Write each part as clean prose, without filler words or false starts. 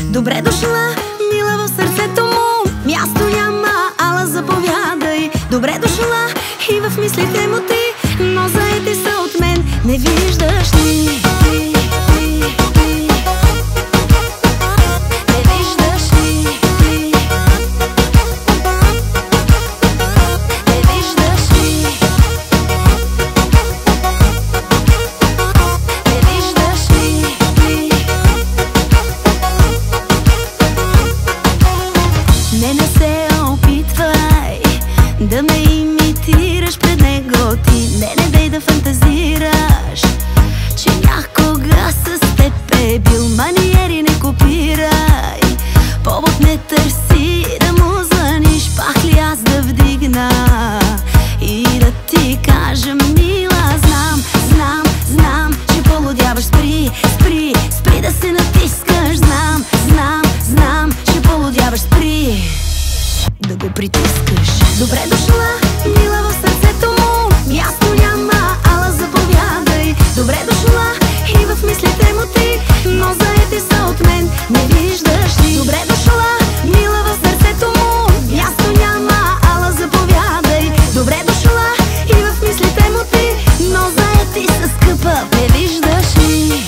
Добре дошла, мила, в сърцето му място няма, ала заповядай. Добре дошла и в мислите му ти, но заети са от мен, не виждаш ли? Не се опитвай да ме имитираш пред него ти. Не дей да фантазираш, че някога с теб е бил. Маниери не копирай, повод не търси да му звъниш. Пак ли аз да вдигна и да ти кажа, мила, знам, че полудяваш. Спри да се натискаш. Знам, че полудяваш. Спри да го притискаш. Добре дошла, мила, в сърцето му място няма, ала заповядай. Добре дошла и в мислите му ти, но заети са от мен, не виждаш ли? Добре дошла, мила, в сърцето му място няма, ала заповядай. Добре дошла и в мислите му ти, но заети са, скъпа, не виждаш ли?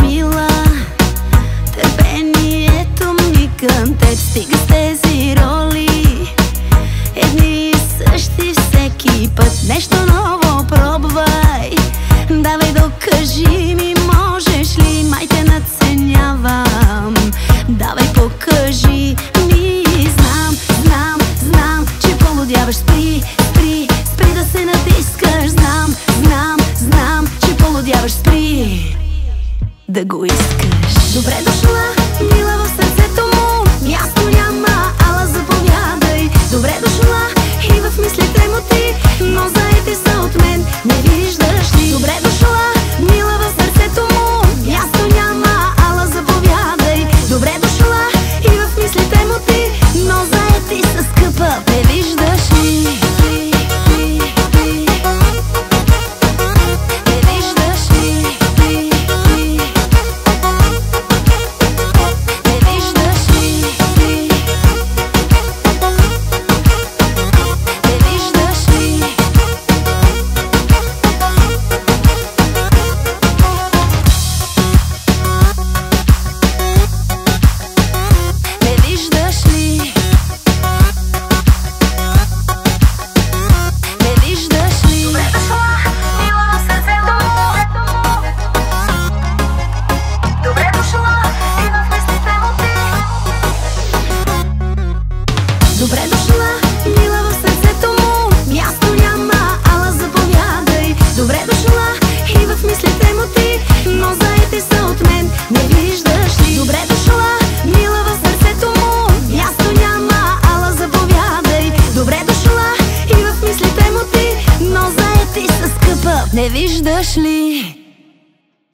Мила, търпението ми към теб стига с тези роли, едни и същи всеки път. Нещо ново пробвай, давай докажи ми, можеш ли? Май те надценявам, давай покажи ми. Знам, че полудяваш. Спри да се натискаш. Знам, че полудяваш. Спри да го искаш. Добре дошла, мила, в сърцето му място няма, ала заповядай. Добре дошла и в мислите му ти, но заети са от мен, не виждаш ли? Добре дошла, мила, в сърцето му място няма, ала заповядай. Добре дошла и в мислите му ти, но заети са, скъпа, не виждаш ли? Добре дошла, мила, в сърцето му място няма, ала заповядай. Добре дошла и в мислите му ти, но заети са от мен, не виждаш ли? Добре дошла, мила, в сърцето му място няма, ала заповядай. Добре дошла и в мислите му ти, но заети са, скъпа, не виждаш ли?